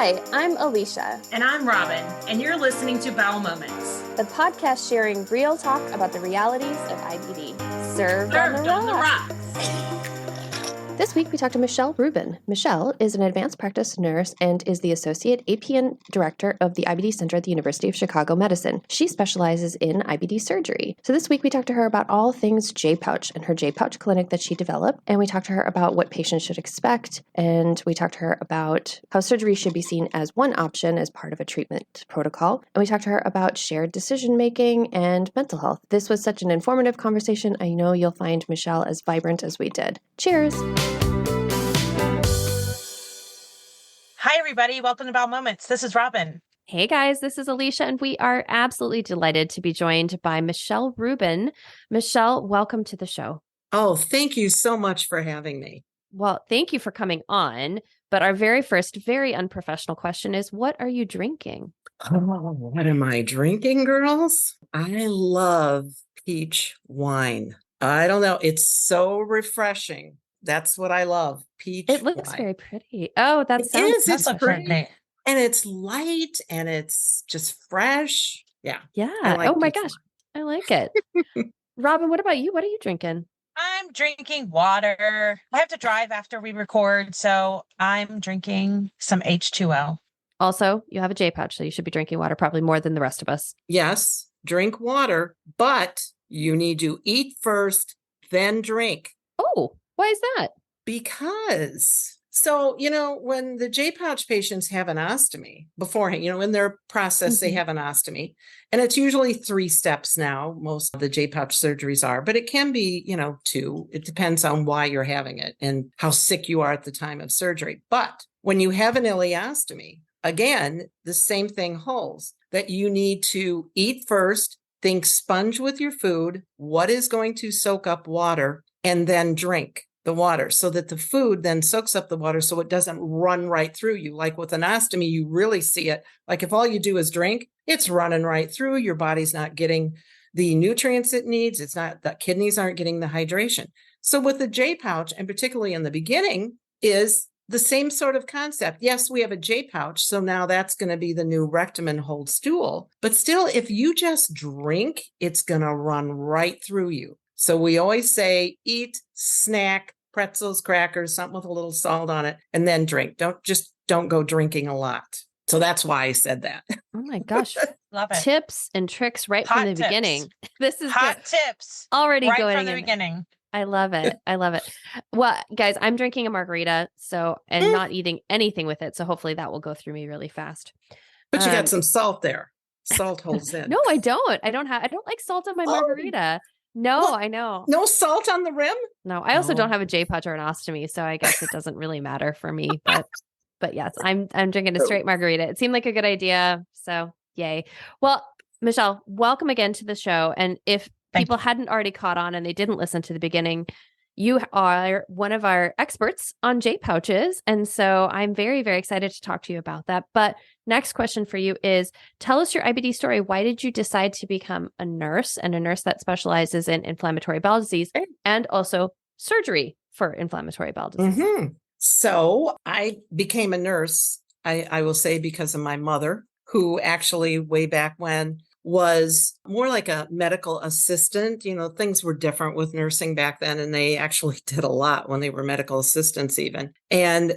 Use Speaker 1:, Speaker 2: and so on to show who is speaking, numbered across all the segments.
Speaker 1: Hi, I'm Alicia.
Speaker 2: And I'm Robin, and you're listening to Bowel Moments,
Speaker 1: the podcast sharing real talk about the realities of IBD. Served on the rocks. This week, we talked to Michele Rubin. Michele is an advanced practice nurse and is the Associate APN Director of the IBD Center at the University of Chicago Medicine. She specializes in IBD surgery. So this week, we talked to her about all things J-Pouch and her J-Pouch clinic that she developed. And we talked to her about what patients should expect. And we talked to her about how surgery should be seen as one option as part of a treatment protocol. And we talked to her about shared decision-making and mental health. This was such an informative conversation. I know you'll find Michele as vibrant as we did. Cheers.
Speaker 2: Hi, everybody. Welcome to Bowel Moments. This is Robin.
Speaker 1: Hey, guys. This is Alicia, and we are absolutely delighted to be joined by Michele Rubin. Michele, welcome to the show.
Speaker 3: Oh, thank you so much for having me.
Speaker 1: Well, thank you for coming on. But our very first, very unprofessional question is, what are you drinking?
Speaker 3: Oh, what am I drinking, girls? I love peach wine. I don't know. It's so refreshing. That's what I love. Peach
Speaker 1: It looks
Speaker 3: wine.
Speaker 1: Very pretty. Oh, that sounds
Speaker 3: It's pretty. And it's light and it's just fresh. Yeah.
Speaker 1: Yeah.
Speaker 3: Like
Speaker 1: oh my gosh. Wine. I like it. Robin, what about you? What are you drinking?
Speaker 2: I'm drinking water. I have to drive after we record, so I'm drinking some H2O.
Speaker 1: Also, you have a J-Pouch, so you should be drinking water probably more than the rest of us.
Speaker 3: Yes, drink water, but you need to eat first, then drink.
Speaker 1: Oh, why is that?
Speaker 3: Because, when the J-Pouch patients have an ostomy beforehand, in their process, they have an ostomy, and it's usually 3 steps now. Most of the J-Pouch surgeries are, but it can be, 2. It depends on why you're having it and how sick you are at the time of surgery. But when you have an ileostomy, again, the same thing holds, that you need to eat first, think sponge with your food, what is going to soak up water, and then drink the water so that the food then soaks up the water so it doesn't run right through you. Like with an ostomy, you really see it. Like if all you do is drink, it's running right through. Your body's not getting the nutrients it needs. It's not, the kidneys aren't getting the hydration. So with the J-Pouch, and particularly in the beginning, is the same sort of concept. Yes, we have a J-Pouch, so now that's going to be the new rectum and hold stool. But still, if you just drink, it's going to run right through you. So we always say eat, snack, pretzels, crackers, something with a little salt on it, and then drink. Don't go drinking a lot. So that's why I said that.
Speaker 1: Oh my gosh.
Speaker 2: Love it.
Speaker 1: Tips and tricks right from the beginning. This is
Speaker 2: hot tips.
Speaker 1: Already
Speaker 2: right
Speaker 1: going
Speaker 2: from the beginning.
Speaker 1: I love it. I love it. Well, guys, I'm drinking a margarita, and not eating anything with it. So hopefully that will go through me really fast.
Speaker 3: But you got some salt there. Salt holds in.
Speaker 1: No, I don't. I don't like salt on my margarita. No, well, I know.
Speaker 3: No salt on the rim?
Speaker 1: No, I also don't have a J-Pouch or an ostomy, so I guess it doesn't really matter for me. But yes, I'm drinking a straight margarita. It seemed like a good idea, so yay. Well, Michele, welcome again to the show. And if people hadn't already caught on and they didn't listen to the beginning, you are one of our experts on J-Pouches. And so I'm very, very excited to talk to you about that. But next question for you is, tell us your IBD story. Why did you decide to become a nurse, and a nurse that specializes in inflammatory bowel disease and also surgery for inflammatory bowel disease?
Speaker 3: Mm-hmm. So I became a nurse, I will say, because of my mother, who actually way back when was more like a medical assistant. Things were different with nursing back then, and they actually did a lot when they were medical assistants even. And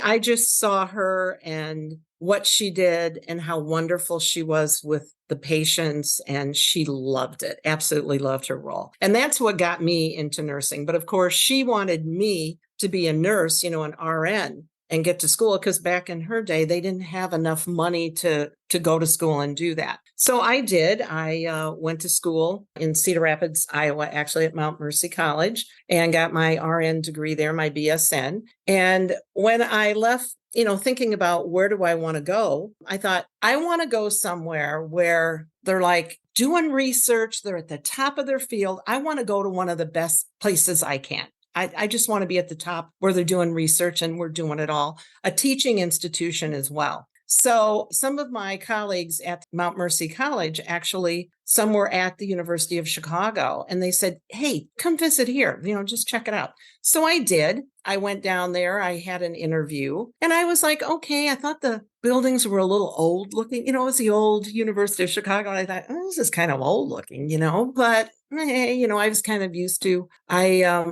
Speaker 3: I just saw her and what she did and how wonderful she was with the patients, and she loved it, absolutely loved her role. And that's what got me into nursing. But of course, she wanted me to be a nurse, an RN, and get to school, because back in her day, they didn't have enough money to go to school and do that. So I did. I went to school in Cedar Rapids, Iowa, actually at Mount Mercy College, and got my RN degree there, my BSN. And when I left, thinking about where do I want to go, I thought, I want to go somewhere where they're like doing research. They're at the top of their field. I want to go to one of the best places I can. I just want to be at the top where they're doing research and we're doing it all. A teaching institution as well. So some of my colleagues at Mount Mercy College, actually, some were at the University of Chicago, and they said, hey, come visit here, just check it out. So I did. I went down there. I had an interview, and I was like, okay, I thought the buildings were a little old looking. It was the old University of Chicago. And I thought, oh, this is kind of old looking, but I was kind of used to. I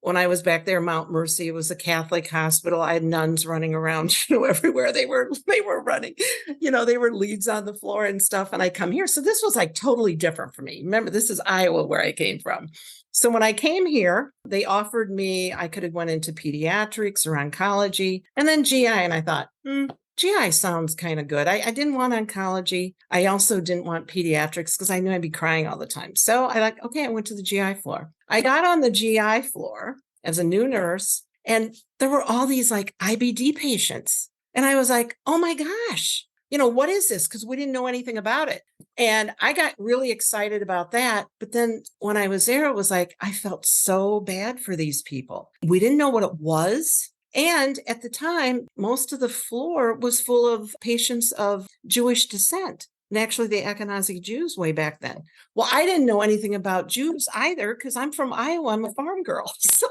Speaker 3: when I was back there, Mount Mercy, it was a Catholic hospital. I had nuns running around, everywhere they were running, they were leads on the floor and stuff. And I come here. So this was like totally different for me. Remember, this is Iowa where I came from. So when I came here, they offered me, I could have went into pediatrics or oncology and then GI. And I thought, GI sounds kind of good. I didn't want oncology. I also didn't want pediatrics because I knew I'd be crying all the time. So I went to the GI floor. I got on the GI floor as a new nurse, and there were all these like IBD patients. And I was like, oh my gosh, what is this? Because we didn't know anything about it. And I got really excited about that. But then when I was there, it was like, I felt so bad for these people. We didn't know what it was. And at the time, most of the floor was full of patients of Jewish descent, and actually the Ashkenazi Jews way back then. Well, I didn't know anything about Jews either because I'm from Iowa. I'm a farm girl. So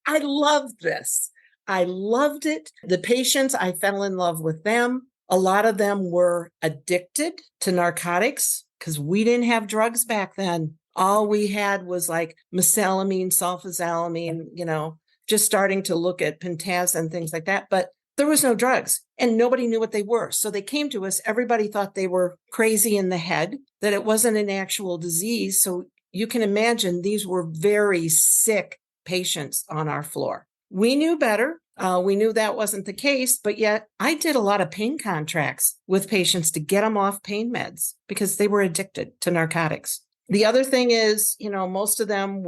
Speaker 3: I loved this. I loved it. The patients, I fell in love with them. A lot of them were addicted to narcotics because we didn't have drugs back then. All we had was like mesalamine, sulfasalazine, just starting to look at Pentaz and things like that. But there was no drugs and nobody knew what they were. So they came to us. Everybody thought they were crazy in the head, that it wasn't an actual disease. So you can imagine these were very sick patients on our floor. We knew better. We knew that wasn't the case, but yet I did a lot of pain contracts with patients to get them off pain meds because they were addicted to narcotics. The other thing is, most of them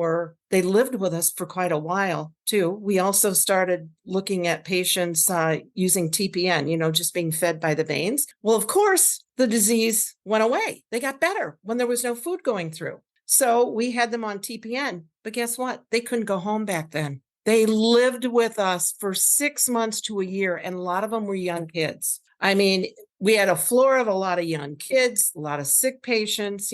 Speaker 3: they lived with us for quite a while too. We also started looking at patients using TPN, just being fed by the veins. Well, of course, the disease went away. They got better when there was no food going through. So we had them on TPN, but guess what? They couldn't go home back then. They lived with us for 6 months to a year, and a lot of them were young kids. I mean, we had a floor of a lot of young kids, a lot of sick patients,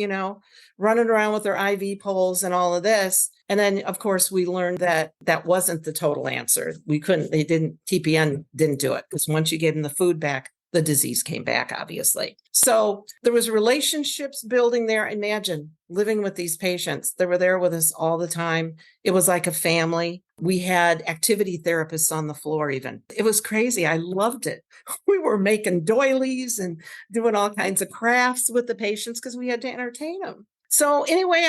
Speaker 3: running around with their IV poles and all of this. And then, of course, we learned that that wasn't the total answer. TPN didn't do it because once you gave them the food back, the disease came back, obviously. So there was relationships building there. Imagine living with these patients. They were there with us all the time. It was like a family. We had activity therapists on the floor even. It was crazy. I loved it. We were making doilies and doing all kinds of crafts with the patients because we had to entertain them. So anyway,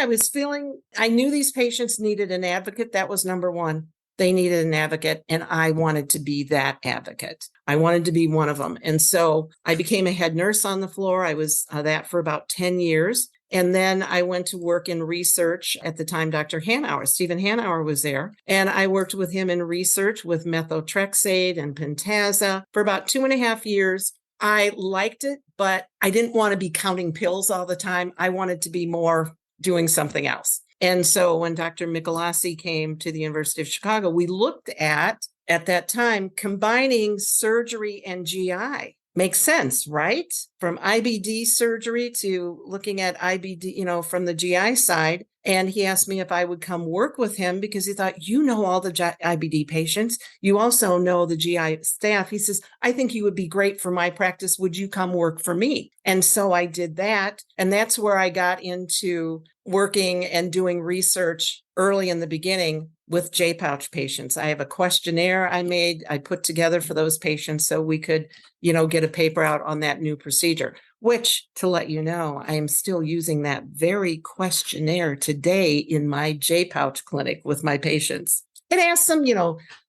Speaker 3: I knew these patients needed an advocate. That was number one. They needed an advocate, and I wanted to be that advocate. I wanted to be one of them. And so I became a head nurse on the floor. I was that for about 10 years. And then I went to work in research. At the time, Dr. Stephen Hanauer was there. And I worked with him in research with methotrexate and Pentasa for about 2.5 years. I liked it, but I didn't want to be counting pills all the time. I wanted to be more doing something else. And so when Dr. Michelasi came to the University of Chicago, we looked at that time, combining surgery and GI. Makes sense, right? From IBD surgery to looking at IBD, from the GI side. And he asked me if I would come work with him because he thought, all the IBD patients. You also know the GI staff. He says, I think you would be great for my practice. Would you come work for me? And so I did that. And that's where I got into working and doing research early in the beginning with J-pouch patients. I have a questionnaire I put together for those patients so we could, get a paper out on that new procedure, which, to let you know, I am still using that very questionnaire today in my J-pouch clinic with my patients. It asks them,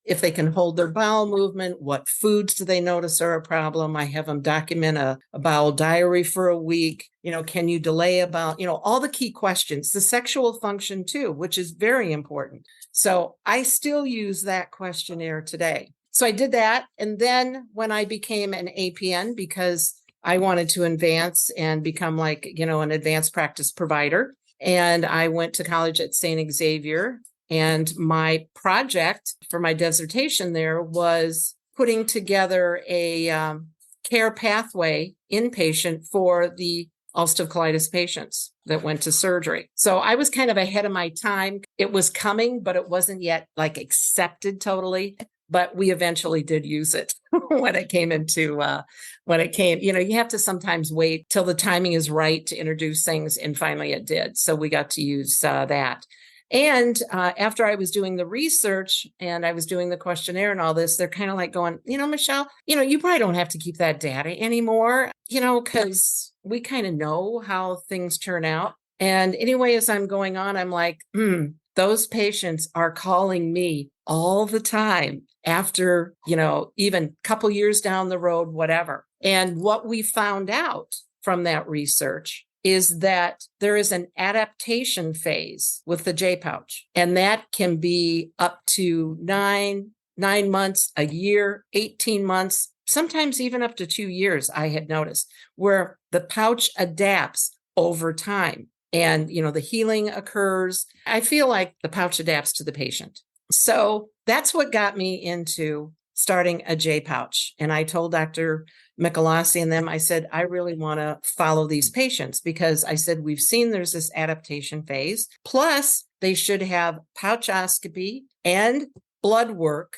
Speaker 3: if they can hold their bowel movement, what foods do they notice are a problem? I have them document a bowel diary for a week. Can you delay about, all the key questions, the sexual function too, which is very important. So I still use that questionnaire today. So I did that. And then when I became an APN, because I wanted to advance and become an advanced practice provider, and I went to college at St. Xavier. And my project for my dissertation there was putting together a care pathway inpatient for the ulcerative colitis patients that went to surgery. So I was kind of ahead of my time. It was coming, but it wasn't yet accepted totally. but we eventually did use it when it came you have to sometimes wait till the timing is right to introduce things. And finally it did. So we got to use that. And after I was doing the research and I was doing the questionnaire and all this, they're kind of like going, Michele, you probably don't have to keep that data anymore, because we kind of know how things turn out. And anyway, as I'm going on, I'm like, those patients are calling me all the time after, even a couple years down the road, whatever. And what we found out from that research is that there is an adaptation phase with the J pouch, and that can be up to 9 months, a year, 18 months, sometimes even up to 2 years, I had noticed, where the pouch adapts over time. And, the healing occurs. I feel like the pouch adapts to the patient. So that's what got me into starting a J pouch. And I told Dr. Michelossi and them, I said, I really want to follow these patients because I said, we've seen there's this adaptation phase. Plus, they should have pouchoscopy and blood work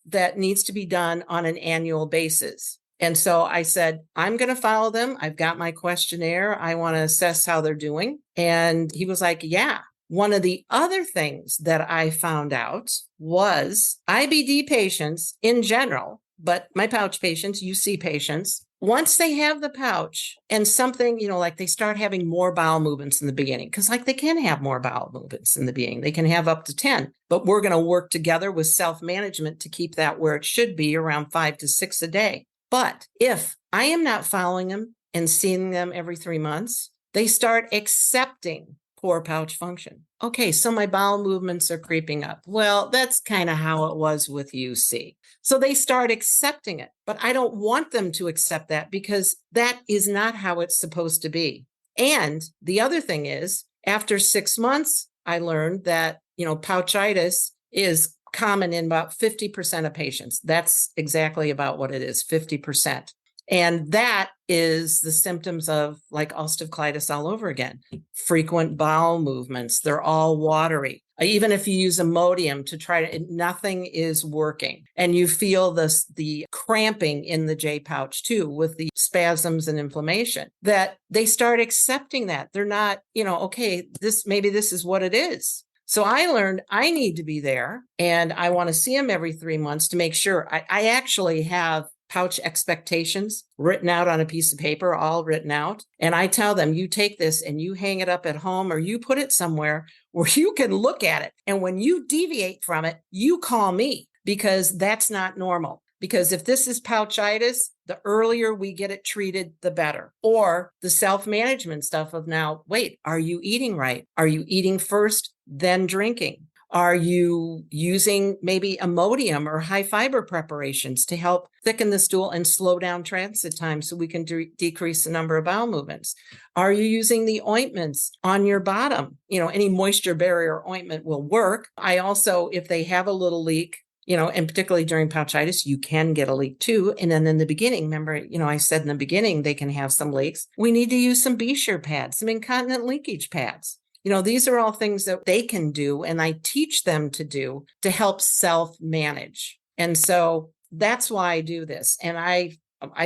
Speaker 3: that needs to be done on an annual basis. And so I said, I'm going to follow them. I've got my questionnaire. I want to assess how they're doing. And he was like, yeah. One of the other things that I found out was IBD patients in general, but my pouch patients, UC patients, once they have the pouch and something, like they start having more bowel movements in the beginning, because like they can have more bowel movements in the beginning. They can have up to 10, but we're going to work together with self-management to keep that where it should be, around 5 to 6 a day. But if I am not following them and seeing them every 3 months, they start accepting poor pouch function. Okay, so my bowel movements are creeping up. Well, that's kind of how it was with UC. So they start accepting it, but I don't want them to accept that because that is not how it's supposed to be. And the other thing is, after 6 months, I learned that, pouchitis is common in about 50% of patients. That's exactly about what it is, 50%. And that is the symptoms of like ulcerative colitis all over again. Frequent bowel movements. They're all watery. Even if you use Imodium to try to, nothing is working. And you feel the cramping in the J pouch too, with the spasms and inflammation, that they start accepting that. They're not, okay, maybe this is what it is. So I learned I need to be there and I want to see them every 3 months to make sure. I actually have pouch expectations written out on a piece of paper, all written out. And I tell them, you take this and you hang it up at home or you put it somewhere where you can look at it. And when you deviate from it, you call me because that's not normal. Because if this is pouchitis, the earlier we get it treated, the better. Or the self-management stuff of now, wait, are you eating right? Are you eating first, then drinking? Are you using maybe Imodium or high fiber preparations to help thicken the stool and slow down transit time so we can decrease the number of bowel movements? Are you using the ointments on your bottom? Any moisture barrier ointment will work. I also, if they have a little leak, and particularly during pouchitis, you can get a leak too. And then in the beginning, remember, I said in the beginning, they can have some leaks. We need to use some Beshire pads, some incontinent leakage pads. These are all things that they can do, and I teach them to do to help self-manage. And so that's why I do this. And I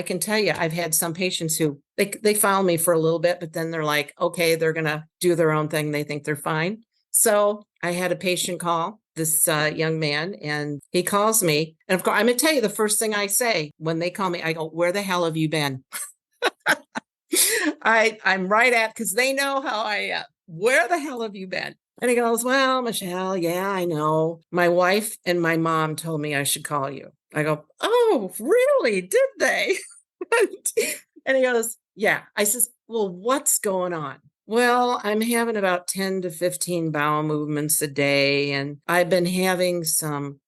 Speaker 3: can tell you, I've had some patients who they follow me for a little bit, but then they're like, okay, they're going to do their own thing. They think they're fine. So I had a patient call, this young man, and he calls me. And of course, I'm going to tell you the first thing I say when they call me, I go, where the hell have you been? I'm right at, because they know how I am. Where the hell have you been? And he goes, well, Michele, yeah, I know. My wife and my mom told me I should call you. I go, oh, really? Did they? And he goes, yeah. I says, well, what's going on? Well, I'm having about 10 to 15 bowel movements a day. And I've been having some,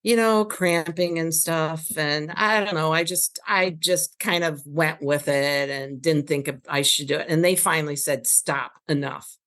Speaker 3: cramping and stuff. And I don't know. I just kind of went with it and didn't think I should do it. And they finally said, stop, enough.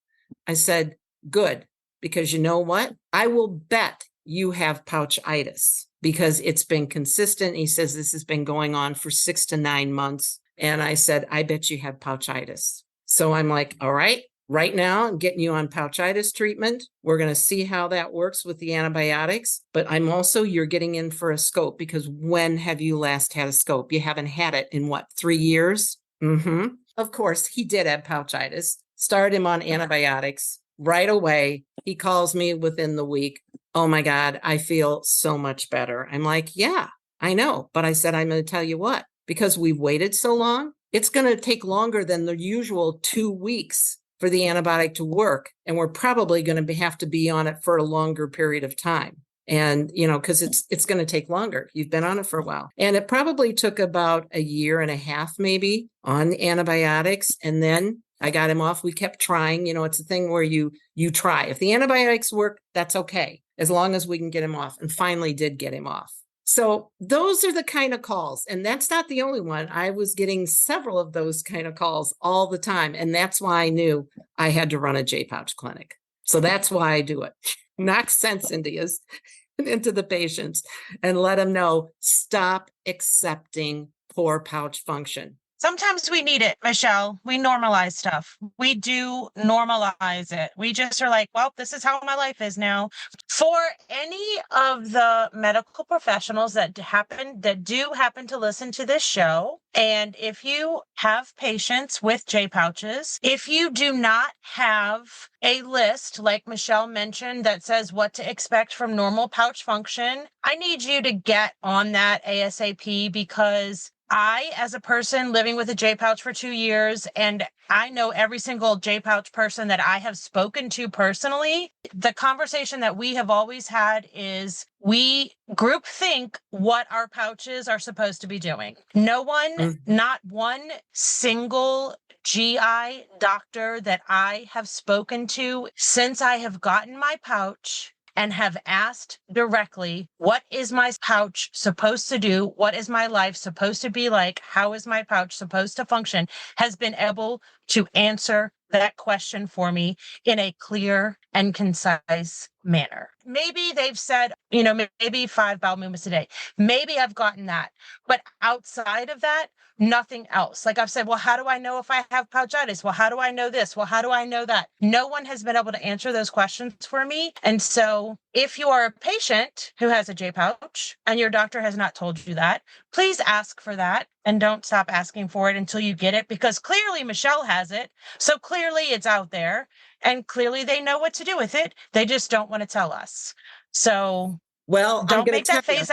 Speaker 3: I said, good, because you know what? I will bet you have pouchitis because it's been consistent. He says this has been going on for 6 to 9 months. And I said, I bet you have pouchitis. So I'm like, all right, right now. I'm getting you on pouchitis treatment. We're going to see how that works with the antibiotics. But you're getting in for a scope, because when have you last had a scope? You haven't had it in what, 3 years? Mm-hmm. Of course, he did have pouchitis. Started him on antibiotics right away. He calls me within the week. Oh my God, I feel so much better. I'm like, yeah, I know. But I said, I'm going to tell you what, because we've waited so long, it's going to take longer than the usual 2 weeks for the antibiotic to work. And we're probably going to have to be on it for a longer period of time. And, because it's going to take longer. You've been on it for a while. And it probably took about a year and a half, maybe, on antibiotics. And then I got him off. We kept trying. It's a thing where you try. If the antibiotics work, that's okay, as long as we can get him off. And finally did get him off. So those are the kind of calls. And that's not the only one. I was getting several of those kind of calls all the time. And that's why I knew I had to run a J-pouch clinic. So that's why I do it. Knock sense into the patients and let them know, stop accepting poor pouch function.
Speaker 2: Sometimes we need it, Michele. We normalize stuff. We do normalize it. We just are like, well, this is how my life is now. For any of the medical professionals that do happen to listen to this show, and if you have patients with J pouches, if you do not have a list, like Michele mentioned, that says what to expect from normal pouch function, I need you to get on that ASAP, because I, as a person living with a J pouch for 2 years, and I know every single J pouch person that I have spoken to personally, the conversation that we have always had is we group think what our pouches are supposed to be doing. No one, not one single GI doctor that I have spoken to since I have gotten my pouch and have asked directly, what is my pouch supposed to do? What is my life supposed to be like? How is my pouch supposed to function? Has been able to answer that question for me in a clear and concise manner. Maybe they've said, maybe 5 bowel movements a day. Maybe I've gotten that. But outside of that, nothing else. Like I've said, well, how do I know if I have pouchitis? Well, how do I know this? Well, how do I know that? No one has been able to answer those questions for me. And so if you are a patient who has a J pouch and your doctor has not told you that, please ask for that and don't stop asking for it until you get it, because clearly Michele has it. So clearly it's out there and clearly they know what to do with it. They just don't want to tell us. So don't make that face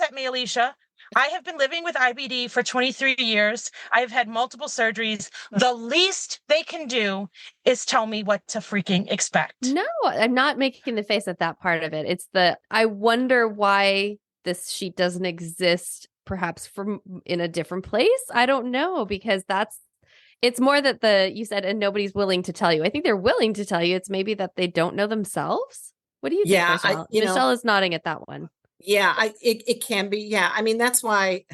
Speaker 2: at me, Alicia. I have been living with IBD for 23 years. I've had multiple surgeries. The least they can do is tell me what to freaking expect.
Speaker 1: No, I'm not making the face at that part of it. It's I wonder why this sheet doesn't exist, perhaps in a different place. I don't know, because it's more that you said, and nobody's willing to tell you. I think they're willing to tell you. It's maybe that they don't know themselves. What do you think, Michele? Michele is nodding at that one.
Speaker 3: Yeah, it can be. Yeah. I mean, that's why,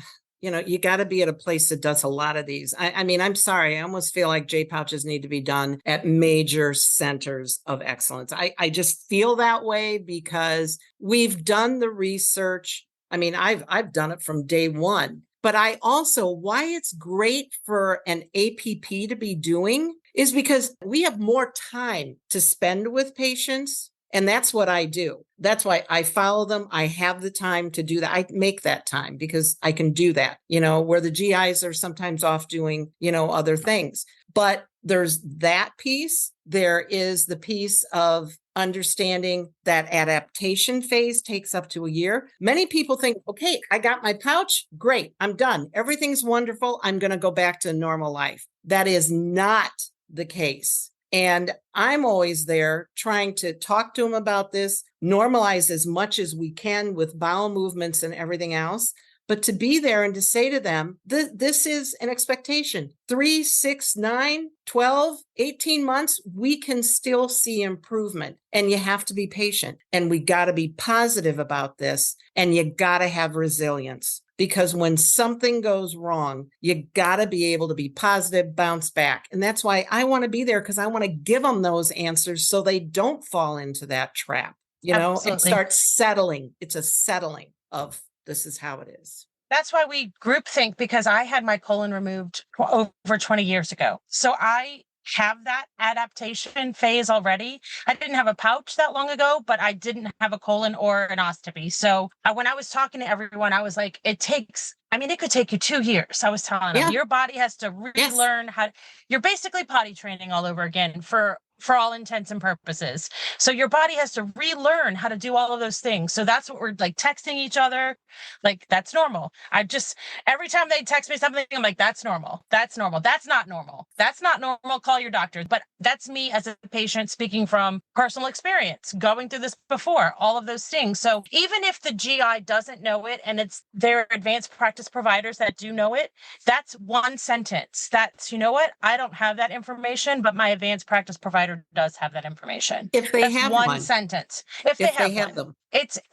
Speaker 3: you got to be at a place that does a lot of these. I mean, I'm sorry. I almost feel like J pouches need to be done at major centers of excellence. I just feel that way because we've done the research. I mean, I've done it from day one, but why it's great for an APP to be doing is because we have more time to spend with patients. And that's what I do. That's why I follow them. I have the time to do that. I make that time because I can do that, where the GIs are sometimes off doing, other things. But there's that piece. There is the piece of understanding that adaptation phase takes up to a year. Many people think, okay, I got my pouch. Great. I'm done. Everything's wonderful. I'm going to go back to normal life. That is not the case. And I'm always there trying to talk to them about this, normalize as much as we can with bowel movements and everything else. But to be there and to say to them, this is an expectation. 3, 6, 9, 12, 18 months, we can still see improvement. And you have to be patient. And we got to be positive about this. And you got to have resilience. Because when something goes wrong, you got to be able to be positive, bounce back. And that's why I want to be there, because I want to give them those answers so they don't fall into that trap, and start settling. It's a settling of this is how it is.
Speaker 2: That's why we group think, because I had my colon removed over 20 years ago. So I have that adaptation phase already. I didn't have a pouch that long ago, but I didn't have a colon or an ostomy. So when I was talking to everyone, I was like, it could take you 2 years. I was telling them, your body has to relearn you're basically potty training all over again for all intents and purposes. So your body has to relearn how to do all of those things. So that's what we're like texting each other. Like, that's normal. Every time they text me something, I'm like, that's normal. That's normal. That's not normal. That's not normal. Call your doctor. But that's me as a patient speaking from personal experience, going through this before, all of those things. So even if the GI doesn't know it and it's their advanced practice providers that do know it, that's one sentence. That's, you know what? I don't have that information, but my advanced practice provider does have that information.
Speaker 3: If they have
Speaker 2: one sentence. If they have
Speaker 3: them.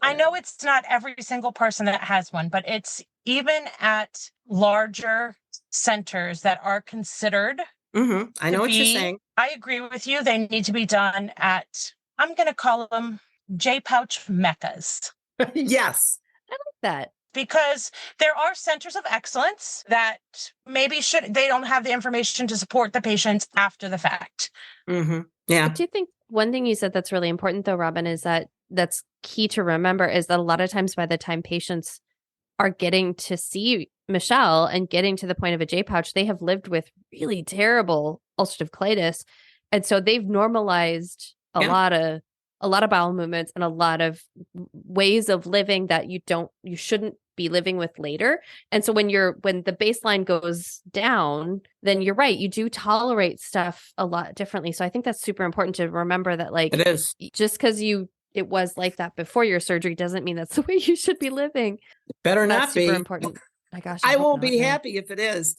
Speaker 2: I know it's not every single person that has one, but it's even at larger centers that are considered.
Speaker 3: I know what you're saying.
Speaker 2: I agree with you. They need to be done at, I'm going to call them J-pouch meccas.
Speaker 3: Yes.
Speaker 1: I like that.
Speaker 2: Because there are centers of excellence that maybe they don't have the information to support the patients after the fact.
Speaker 3: Yeah.
Speaker 1: But do you think one thing you said that's really important though, Robin, is that's key to remember is that a lot of times by the time patients are getting to see Michele and getting to the point of a J-pouch, they have lived with really terrible ulcerative colitis. And so they've normalized a lot of bowel movements and a lot of ways of living that you shouldn't be living with later. And so when the baseline goes down, then you're right, you do tolerate stuff a lot differently. So I think that's super important to remember that, like,
Speaker 3: it is
Speaker 1: just because it was like that before your surgery doesn't mean that's the way you should be living.
Speaker 3: Better
Speaker 1: that's
Speaker 3: not be
Speaker 1: super important. My gosh,
Speaker 3: I won't be happy if it is.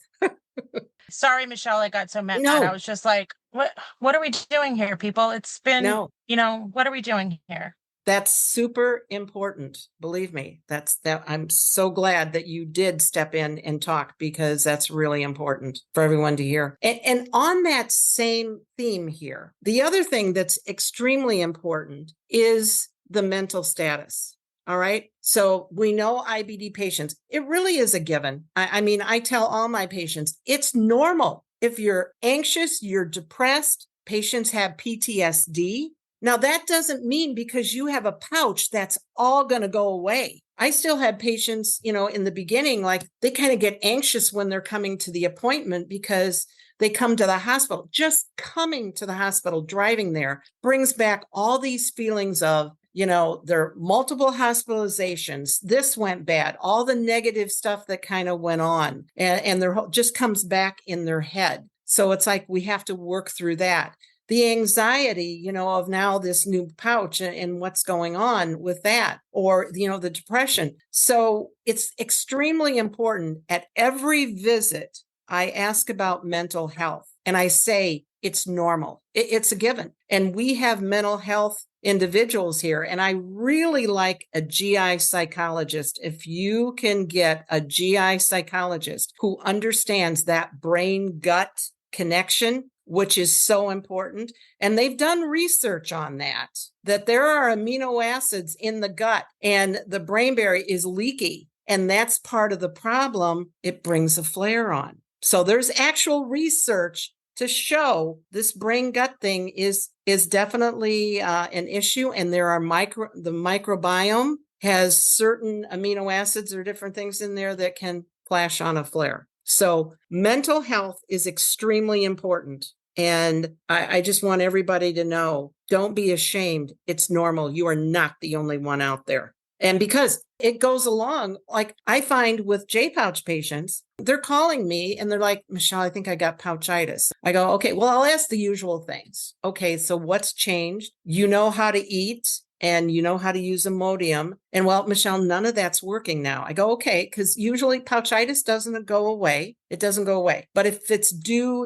Speaker 2: Sorry, Michele, I got so mad.
Speaker 3: No.
Speaker 2: I was just like, what are we doing here, people? It's been, what are we doing here?
Speaker 3: That's super important. Believe me, I'm so glad that you did step in and talk, because that's really important for everyone to hear. And on that same theme here, the other thing that's extremely important is the mental status. All right. So we know IBD patients, it really is a given. I mean, I tell all my patients, it's normal. If you're anxious, you're depressed, patients have PTSD. Now, that doesn't mean because you have a pouch, that's all going to go away. I still had patients, in the beginning, like they kind of get anxious when they're coming to the appointment because they come to the hospital. Just coming to the hospital, driving there, brings back all these feelings of, there are multiple hospitalizations. This went bad, all the negative stuff that kind of went on, and there just comes back in their head. So it's like we have to work through that. The anxiety, of now this new pouch and what's going on with that, or, the depression. So it's extremely important. At every visit, I ask about mental health, and I say it's normal. It's a given. And we have mental health individuals here. And I really like a GI psychologist. If you can get a GI psychologist who understands that brain-gut connection, which is so important. And they've done research on that there are amino acids in the gut and the brain barrier is leaky. And that's part of the problem. It brings a flare on. So there's actual research to show this brain gut thing is definitely an issue. And there are the microbiome has certain amino acids or different things in there that can flash on a flare. So mental health is extremely important. And I just want everybody to know, don't be ashamed. It's normal. You are not the only one out there. And because it goes along, like I find with J-pouch patients, they're calling me and they're like, Michele, I think I got pouchitis. I go, okay, well, I'll ask the usual things. Okay, so what's changed? You know how to eat and you know how to use Imodium. And well, Michele, none of that's working now. I go, okay, because usually pouchitis doesn't go away. It doesn't go away. But if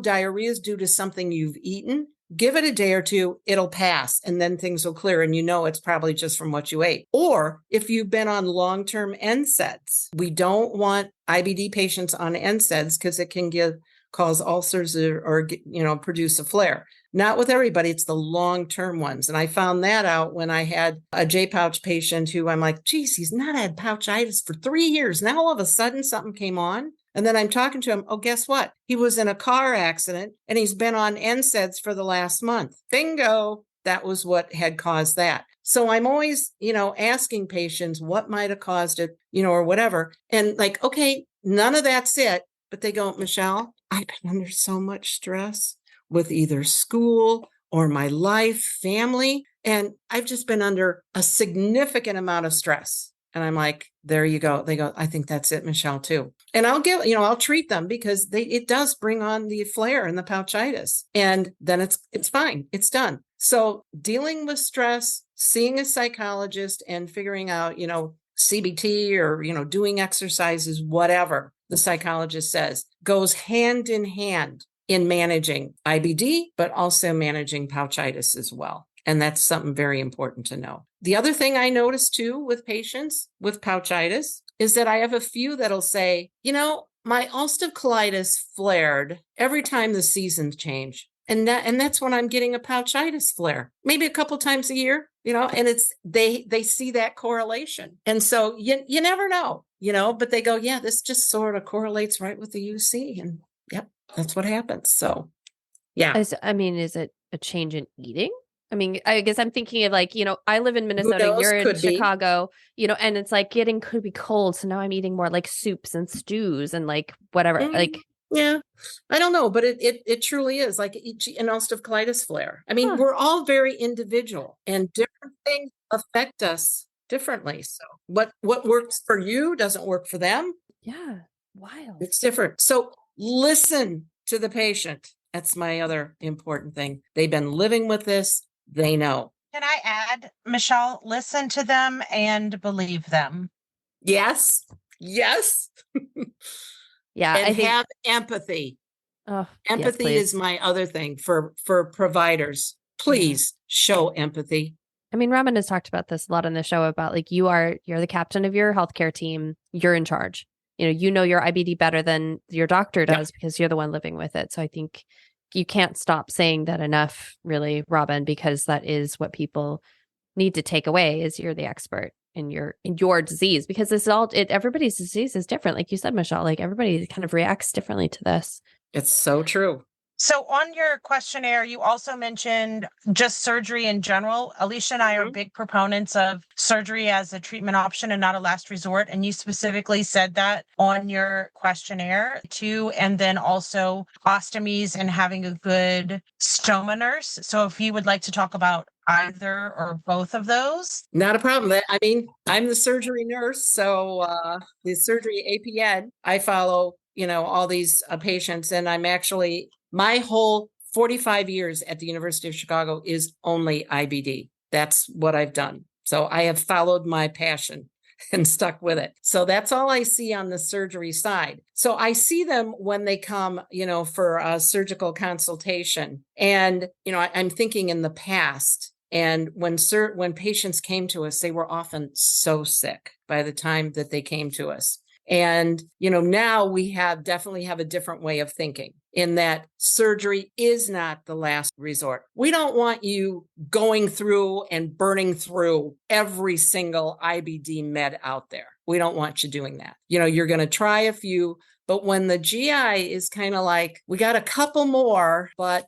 Speaker 3: diarrhea is due to something you've eaten, give it a day or two, it'll pass, and then things will clear, and it's probably just from what you ate. Or if you've been on long-term NSAIDs, we don't want IBD patients on NSAIDs because it can cause ulcers or produce a flare. Not with everybody, it's the long-term ones. And I found that out when I had a J-pouch patient who I'm like, geez, he's not had pouchitis for 3 years. Now all of a sudden something came on. And then I'm talking to him. Oh, guess what? He was in a car accident and he's been on NSAIDs for the last month. Bingo. That was what had caused that. So I'm always, asking patients what might have caused it, or whatever. And like, okay, none of that's it. But they go, Michele, I've been under so much stress with either school or my life, family. And I've just been under a significant amount of stress. And I'm like, there you go. They go, I think that's it, Michele, too. And I'll treat them because it does bring on the flare and the pouchitis. And then it's fine. It's done. So dealing with stress, seeing a psychologist and figuring out, CBT or, doing exercises, whatever the psychologist says, goes hand in hand in managing IBD, but also managing pouchitis as well. And that's something very important to know. The other thing I notice too with patients with pouchitis is that I have a few that'll say, my ulcerative colitis flared every time the seasons change. And that's when I'm getting a pouchitis flare, maybe a couple times a year, and it's they see that correlation. And so you never know, but they go, yeah, this just sort of correlates right with the UC. And yep, that's what happens. So, yeah.
Speaker 1: Is it a change in eating? I guess I'm thinking of I live in Minnesota,
Speaker 3: knows?
Speaker 1: you're in
Speaker 3: Could be.
Speaker 1: Chicago, and it's like could be cold. So now I'm eating more like soups and stews and like whatever.
Speaker 3: Yeah, I don't know, but it truly is like an ulcerative colitis flare.
Speaker 1: Huh.
Speaker 3: We're all very individual and different things affect us differently. So what works for you doesn't work for them.
Speaker 1: Yeah. Wild.
Speaker 3: It's different. So listen to the patient. That's my other important thing. They've been living with this. They know.
Speaker 2: Can I add, Michele, listen to them and believe them?
Speaker 3: Yes. Yes.
Speaker 1: Yeah.
Speaker 3: And have empathy.
Speaker 1: Oh,
Speaker 3: Empathy
Speaker 1: yes,
Speaker 3: is my other thing for providers. Please show empathy.
Speaker 1: Raman has talked about this a lot on the show about you're the captain of your healthcare team. You're in charge. Your IBD better than your doctor does because you're the one living with it. So I think you can't stop saying that enough, really, Robin, because that is what people need to take away is you're the expert in your disease, because this is everybody's disease is different. Like you said, Michele, everybody kind of reacts differently to this.
Speaker 3: It's so true.
Speaker 2: So on your questionnaire, you also mentioned just surgery in general. Alicia and I are big proponents of surgery as a treatment option and not a last resort. And you specifically said that on your questionnaire too. And then also ostomies and having a good stoma nurse. So if you would like to talk about either or both of those.
Speaker 3: Not a problem. I'm the surgery nurse. So the surgery APN, I follow, all these patients, and I'm actually, my whole 45 years at the University of Chicago is only IBD. That's what I've done. So I have followed my passion and stuck with it. So that's all I see on the surgery side. So I see them when they come, for a surgical consultation. And, I'm thinking in the past, and when patients came to us, they were often so sick by the time that they came to us. And, now we definitely have a different way of thinking in that surgery is not the last resort. We don't want you going through and burning through every single IBD med out there. We don't want you doing that. You're going to try a few, but when the GI is kind of like, we got a couple more, but,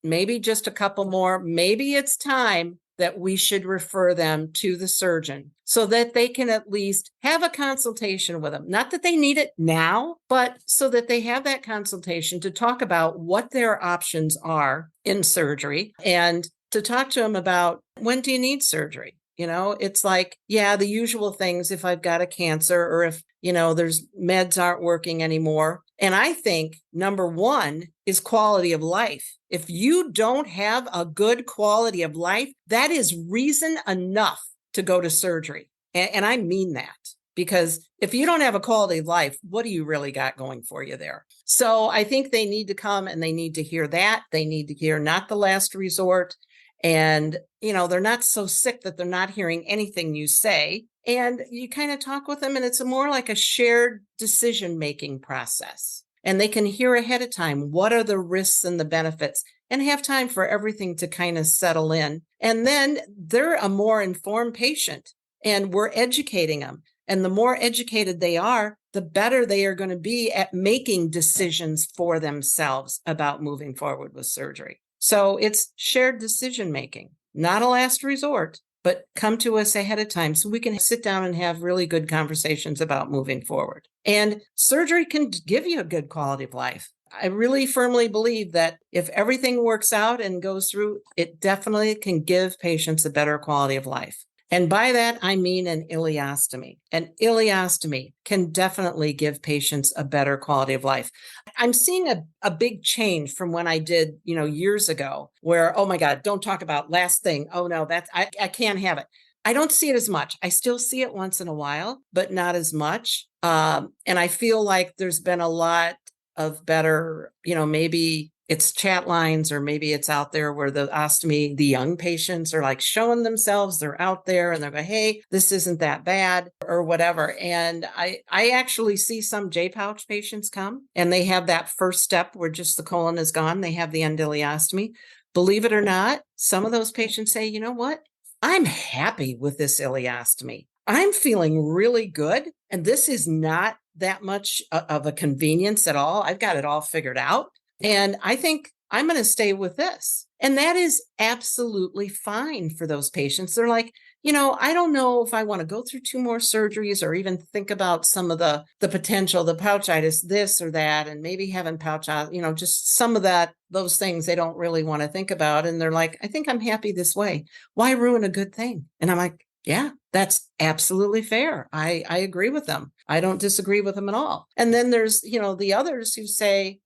Speaker 3: maybe just a couple more, maybe it's time that we should refer them to the surgeon so that they can at least have a consultation with them. Not that they need it now, but so that they have that consultation to talk about what their options are in surgery and to talk to them about, when do you need surgery? It's like, the usual things if I've got a cancer or if, there's meds aren't working anymore. And I think number one is quality of life. If you don't have a good quality of life, that is reason enough to go to surgery. And I mean that, because if you don't have a quality of life, what do you really got going for you there? So I think they need to come and they need to hear that. They need to hear not the last resort. And, they're not so sick that they're not hearing anything you say. And you kind of talk with them and it's more like a shared decision-making process. And they can hear ahead of time, what are the risks and the benefits, and have time for everything to kind of settle in. And then they're a more informed patient and we're educating them. And the more educated they are, the better they are going to be at making decisions for themselves about moving forward with surgery. So it's shared decision making, not a last resort, but come to us ahead of time so we can sit down and have really good conversations about moving forward. And surgery can give you a good quality of life. I really firmly believe that if everything works out and goes through, it definitely can give patients a better quality of life. And by that, I mean an ileostomy. An ileostomy can definitely give patients a better quality of life. I'm seeing a big change from when I did, years ago, where, oh my God, don't talk about last thing. Oh no, I can't have it. I don't see it as much. I still see it once in a while, but not as much. And I feel like there's been a lot of better, maybe it's chat lines or maybe it's out there where the ostomy, the young patients are like showing themselves, they're out there and they're going, hey, this isn't that bad or whatever. And I actually see some J-pouch patients come and they have that first step where just the colon is gone. They have the endoleostomy. Believe it or not, some of those patients say, you know what? I'm happy with this ileostomy. I'm feeling really good. And this is not that much of a convenience at all. I've got it all figured out. And I think I'm going to stay with this. And that is absolutely fine for those patients. They're like, I don't know if I want to go through 2 more surgeries or even think about some of the potential, the pouchitis, this or that, and maybe having pouchitis, just some of those things they don't really want to think about. And they're like, I think I'm happy this way. Why ruin a good thing? And I'm like, yeah, that's absolutely fair. I agree with them. I don't disagree with them at all. And then there's, the others who say,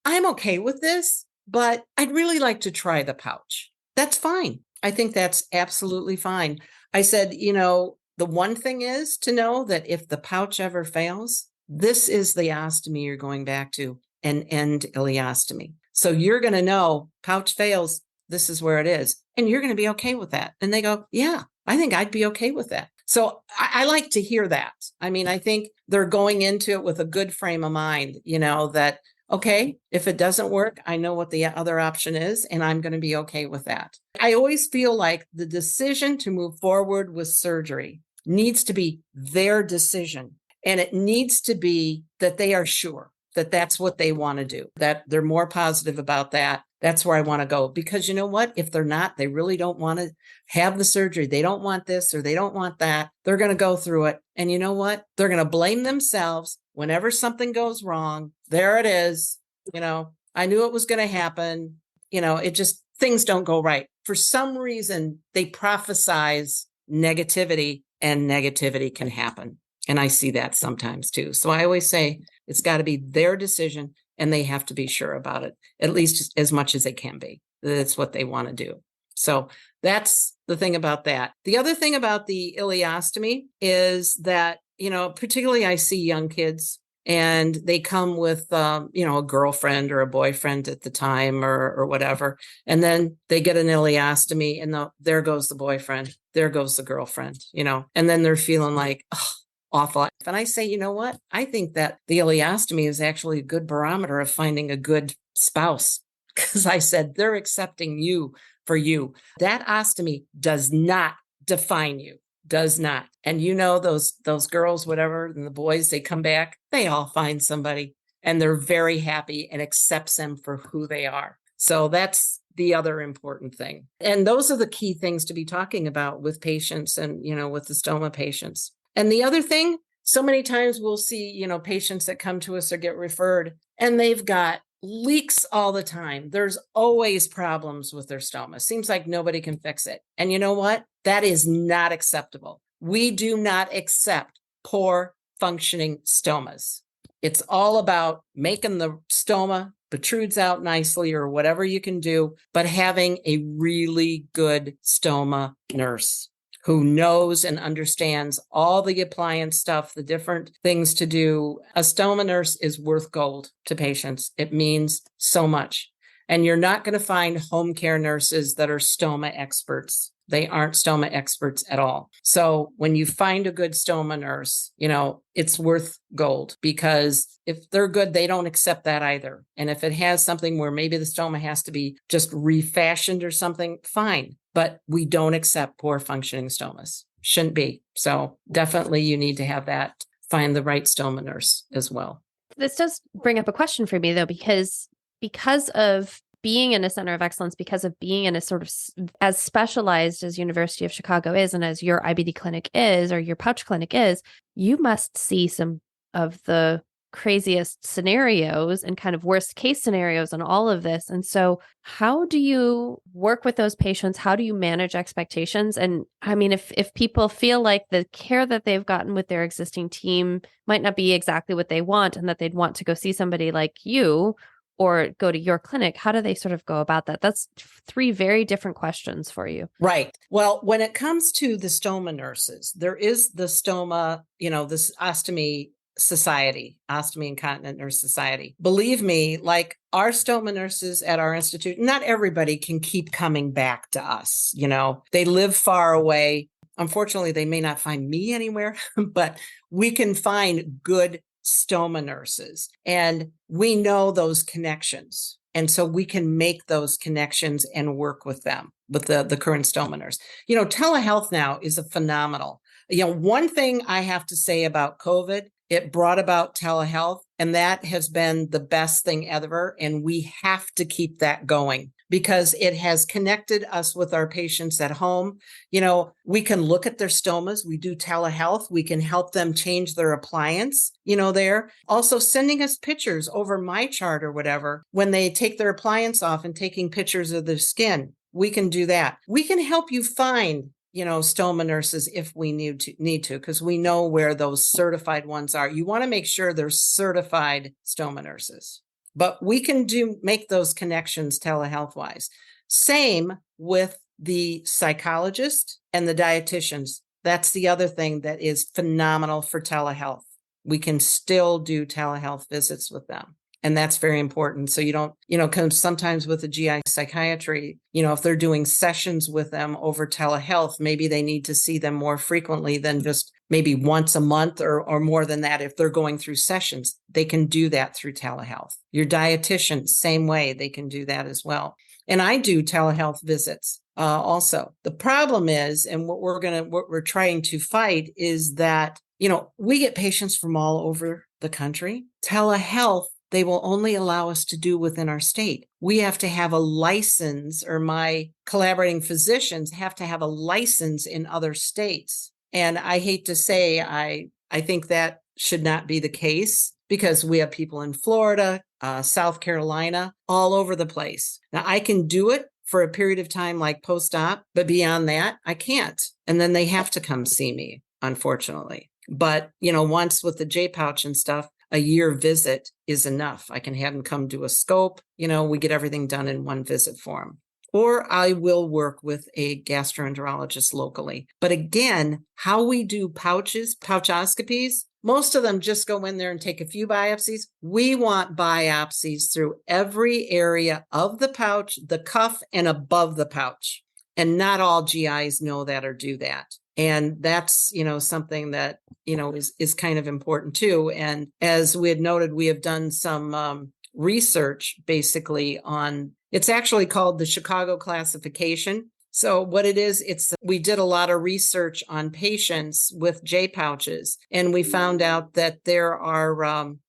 Speaker 3: I'm okay with this, but I'd really like to try the pouch. That's fine. I think that's absolutely fine. I said, the one thing is to know that if the pouch ever fails, this is the ostomy you're going back to, an end ileostomy. So you're going to know pouch fails. This is where it is. And you're going to be okay with that. And they go, yeah, I think I'd be okay with that. So I like to hear that. I mean, I think they're going into it with a good frame of mind, that, okay, if it doesn't work, I know what the other option is, and I'm going to be okay with that. I always feel like the decision to move forward with surgery needs to be their decision. And it needs to be that they are sure that that's what they want to do, that they're more positive about that. That's where I want to go. Because you know what? If they're not, they really don't want to have the surgery. They don't want this or they don't want that. They're going to go through it. And you know what? They're going to blame themselves whenever something goes wrong. There it is. I knew it was going to happen. It just, things don't go right. For some reason, they prophesize negativity, and negativity can happen. And I see that sometimes too. So I always say it's got to be their decision and they have to be sure about it, at least as much as they can be. That's what they want to do. So that's the thing about that. The other thing about the ileostomy is that, particularly I see young kids and they come with, a girlfriend or a boyfriend at the time or whatever. And then they get an ileostomy and there goes the boyfriend, there goes the girlfriend, and then they're feeling like, oh, awful. And I say, you know what? I think that the ileostomy is actually a good barometer of finding a good spouse, because I said they're accepting you for you. That ostomy does not define you, does not. And those girls, whatever, and the boys, they come back, they all find somebody and they're very happy and accepts them for who they are. So that's the other important thing. And those are the key things to be talking about with patients and, with the stoma patients. And the other thing, so many times we'll see, patients that come to us or get referred and they've got leaks all the time. There's always problems with their stoma. Seems like nobody can fix it. And you know what? That is not acceptable. We do not accept poor functioning stomas. It's all about making the stoma protrudes out nicely or whatever you can do, but having a really good stoma nurse who knows and understands all the appliance stuff, the different things to do. A stoma nurse is worth gold to patients. It means so much. And you're not going to find home care nurses that are stoma experts. They aren't stoma experts at all. So when you find a good stoma nurse, it's worth gold, because if they're good, they don't accept that either. And if it has something where maybe the stoma has to be just refashioned or something, fine. But we don't accept poor functioning stomas. Shouldn't be. So definitely you need to have that find the right stoma nurse as well.
Speaker 1: This does bring up a question for me, though, because of being in a center of excellence, because of being in a sort of as specialized as University of Chicago is, and as your IBD clinic is, or your pouch clinic is, you must see some of the craziest scenarios and kind of worst case scenarios and all of this. And so how do you work with those patients? How do you manage expectations? And I mean, if people feel like the care that they've gotten with their existing team might not be exactly what they want, and that they'd want to go see somebody like you or go to your clinic, how do they sort of go about that? That's three very different questions for you.
Speaker 3: Right. Well, when it comes to the stoma nurses, there is the stoma, this ostomy Incontinent Nurse Society. Believe me, like our stoma nurses at our institute, not everybody can keep coming back to us. They live far away. Unfortunately, they may not find me anywhere, but we can find good stoma nurses, and we know those connections. And so we can make those connections and work with them, with the current stoma nurse. Telehealth now is a phenomenal. One thing I have to say about COVID, it brought about telehealth, and that has been the best thing ever. And we have to keep that going because it has connected us with our patients at home. We can look at their stomas. We do telehealth. We can help them change their appliance, there. Also sending us pictures over my chart or whatever, when they take their appliance off and taking pictures of their skin. We can do that. We can help you find stoma nurses if we need to, because we know where those certified ones are. You want to make sure they're certified stoma nurses, but we can make those connections telehealth wise. Same with the psychologist and the dietitians. That's the other thing that is phenomenal for telehealth. We can still do telehealth visits with them. And that's very important. So you don't, because sometimes with the GI psychiatry, if they're doing sessions with them over telehealth, maybe they need to see them more frequently than just maybe once a month or more than that. If they're going through sessions, they can do that through telehealth. Your dietitian, same way, they can do that as well. And I do telehealth visits also. The problem is, and what we're trying to fight is that, we get patients from all over the country. Telehealth, they will only allow us to do within our state. We have to have a license, or my collaborating physicians have to have a license in other states. And I hate to say, I think that should not be the case, because we have people in Florida, South Carolina, all over the place. Now, I can do it for a period of time like post-op, but beyond that, I can't. And then they have to come see me, unfortunately. But, once with the J-pouch and stuff, a year visit is enough. I can have them come do a scope. We get everything done in one visit for them. Or I will work with a gastroenterologist locally. But again, how we do pouchoscopies, most of them just go in there and take a few biopsies. We want biopsies through every area of the pouch, the cuff, and above the pouch. And not all GIs know that or do that. And that's, something that, is kind of important too. And as we had noted, we have done some research basically on, it's actually called the Chicago classification. So what it is, we did a lot of research on patients with J pouches, and we found out that there are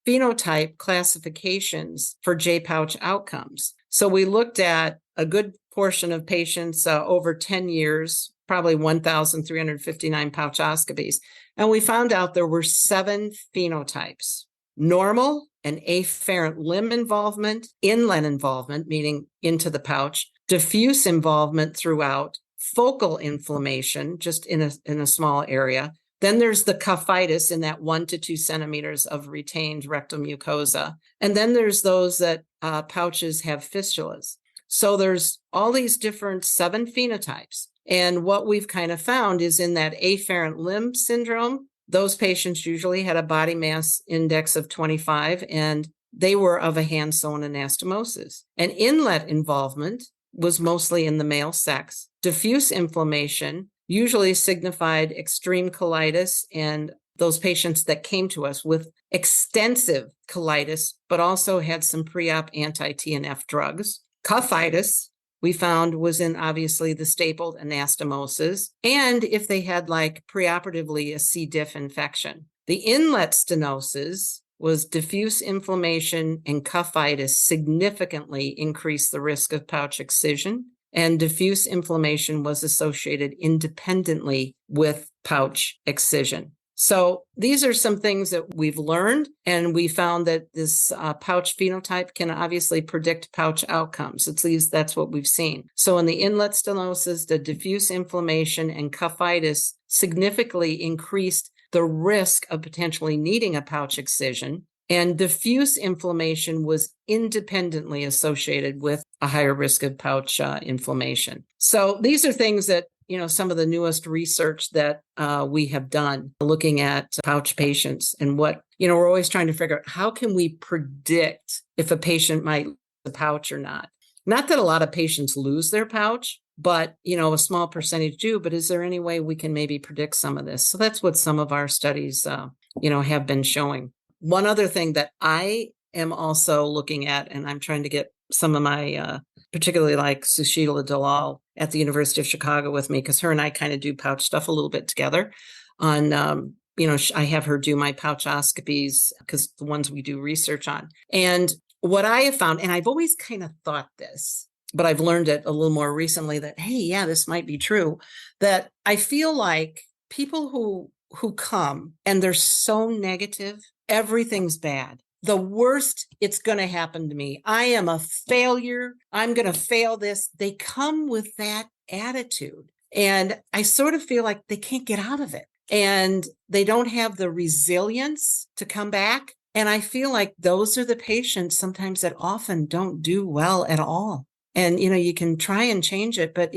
Speaker 3: phenotype classifications for J pouch outcomes. So we looked at a good portion of patients over 10 years, probably 1,359 pouchoscopies. And we found out there were 7 phenotypes: normal and afferent limb involvement, inlet involvement, meaning into the pouch, diffuse involvement throughout, focal inflammation, just in a small area. Then there's the cuffitis in that 1 to 2 centimeters of retained rectal mucosa. And then there's those that pouches have fistulas. So there's all these different 7 phenotypes. And what we've kind of found is in that afferent limb syndrome, those patients usually had a body mass index of 25, and they were of a hand-sewn anastomosis. And inlet involvement was mostly in the male sex. Diffuse inflammation usually signified extreme colitis, and those patients that came to us with extensive colitis, but also had some pre-op anti-TNF drugs. Cuffitis, we found, was in obviously the stapled anastomosis. And if they had like preoperatively a C. diff infection, The inlet stenosis was diffuse inflammation and cuffitis significantly increased the risk of pouch excision, and diffuse inflammation was associated independently with pouch excision. So these are some things that we've learned, and we found that this pouch phenotype can obviously predict pouch outcomes. At least that's what we've seen. So in the inlet stenosis, the diffuse inflammation and cuffitis significantly increased the risk of potentially needing a pouch excision, and diffuse inflammation was independently associated with a higher risk of pouch inflammation. So these are things that, some of the newest research that we have done looking at pouch patients, and what, we're always trying to figure out, how can we predict if a patient might lose a pouch or not? Not that a lot of patients lose their pouch, but, a small percentage do. But is there any way we can maybe predict some of this? So that's what some of our studies, have been showing. One other thing that I am also looking at, and I'm trying to get some of my, particularly like Sushila Dalal at the University of Chicago with me, because her and I kind of do pouch stuff a little bit together on, I have her do my pouchoscopies, because the ones we do research on. And what I have found, and I've always kind of thought this, but I've learned it a little more recently, that, hey, yeah, this might be true, that I feel like people who come and they're so negative, everything's bad. The worst, it's going to happen to me. I am a failure. I'm going to fail this. They come with that attitude. And I sort of feel like they can't get out of it. And they don't have the resilience to come back. And I feel like those are the patients sometimes that often don't do well at all. And, you can try and change it, but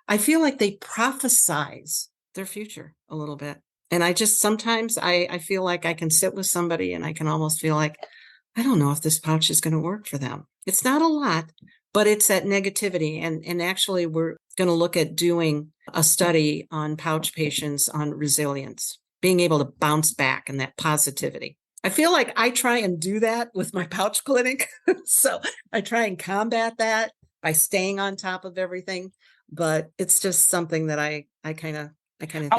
Speaker 3: I feel like they prophesize their future a little bit. And I just, sometimes I feel like I can sit with somebody and I can almost feel like, I don't know if this pouch is going to work for them. It's not a lot, but it's that negativity. And actually, we're going to look at doing a study on pouch patients on resilience, being able to bounce back, and that positivity. I feel like I try and do that with my pouch clinic. So I try and combat that by staying on top of everything. But it's just something that I kind of think.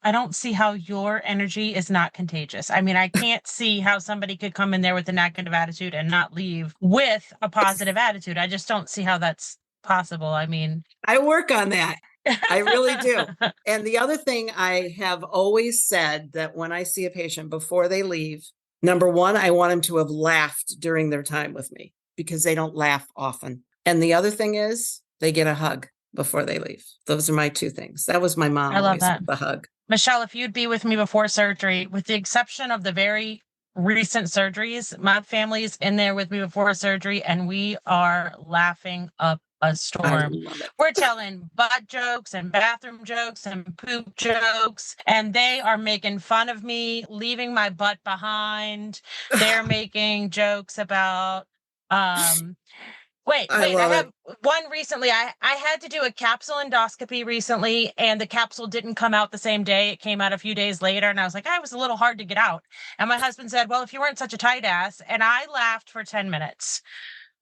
Speaker 2: I don't see how your energy is not contagious. I mean, I can't see how somebody could come in there with a negative attitude and not leave with a positive attitude. I just don't see how that's possible. I mean,
Speaker 3: I work on that. I really do. And the other thing I have always said, that when I see a patient before they leave, number one, I want them to have laughed during their time with me, because they don't laugh often. And the other thing is, they get a hug before they leave. Those are my two things. That was my mom.
Speaker 2: I love that.
Speaker 3: The hug.
Speaker 2: Michele, if you'd be with me before surgery, with the exception of the very recent surgeries, my family's in there with me before surgery, and we are laughing up a storm. We're telling butt jokes and bathroom jokes and poop jokes, and they are making fun of me leaving my butt behind. They're making jokes about I have one recently. I had to do a capsule endoscopy recently, and the capsule didn't come out the same day. It came out a few days later, and I was like, I was a little hard to get out. And my husband said, well, if you weren't such a tight ass, and I laughed for 10 minutes.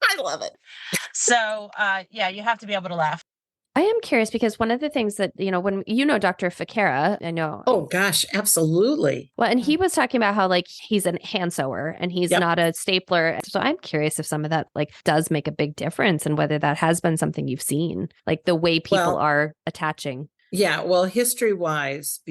Speaker 3: I love it.
Speaker 2: So, you have to be able to laugh.
Speaker 1: I am curious, because one of the things that, when Dr. Fakera, I know.
Speaker 3: Oh, gosh, absolutely.
Speaker 1: Well, and he was talking about how, he's a hand sewer and he's not a stapler. So I'm curious if some of that, does make a big difference, and whether that has been something you've seen, the way people are attaching.
Speaker 3: Yeah, well, history-wise,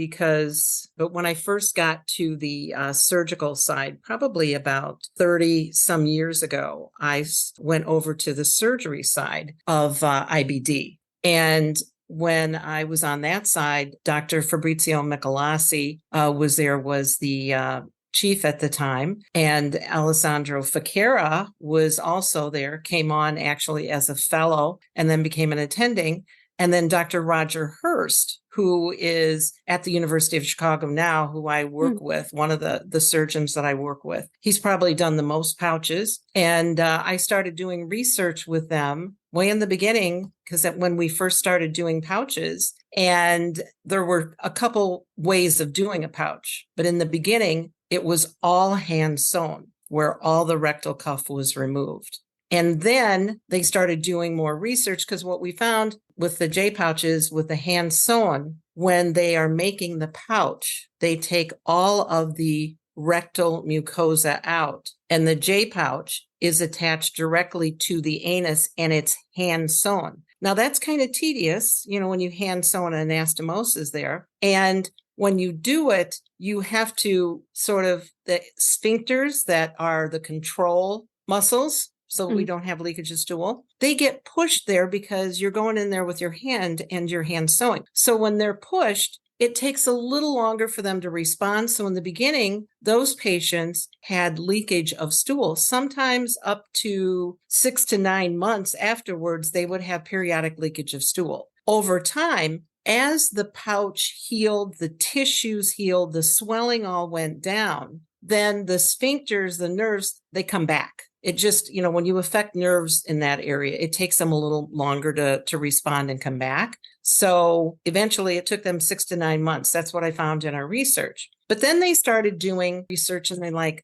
Speaker 3: but when I first got to the surgical side, probably about 30 some years ago, I went over to the surgery side of IBD. And when I was on that side, Dr. Fabrizio Michelasi was the chief at the time, and Alessandro Fakera was also there, came on actually as a fellow and then became an attending. And then Dr. Roger Hurst, who is at the University of Chicago now, who I work with, one of the surgeons that I work with. He's probably done the most pouches. And I started doing research with them way in the beginning, because when we first started doing pouches, and there were a couple ways of doing a pouch. But in the beginning, it was all hand sewn, where all the rectal cuff was removed. And then they started doing more research because what we found with the J pouches, with the hand sewn, when they are making the pouch, they take all of the rectal mucosa out, and the J pouch is attached directly to the anus and it's hand sewn. Now that's kind of tedious, when you hand sew an anastomosis there. And when you do it, you have to sort of, the sphincters that are the control muscles, so we don't have leakage of stool, they get pushed there because you're going in there with your hand and your hand sewing. So when they're pushed, it takes a little longer for them to respond. So in the beginning, those patients had leakage of stool. Sometimes up to 6 to 9 months afterwards, they would have periodic leakage of stool. Over time, as the pouch healed, the tissues healed, the swelling all went down, then the sphincters, the nerves, they come back. It just, when you affect nerves in that area, it takes them a little longer to respond and come back. So eventually it took them 6 to 9 months. That's what I found in our research. But then they started doing research and they're like,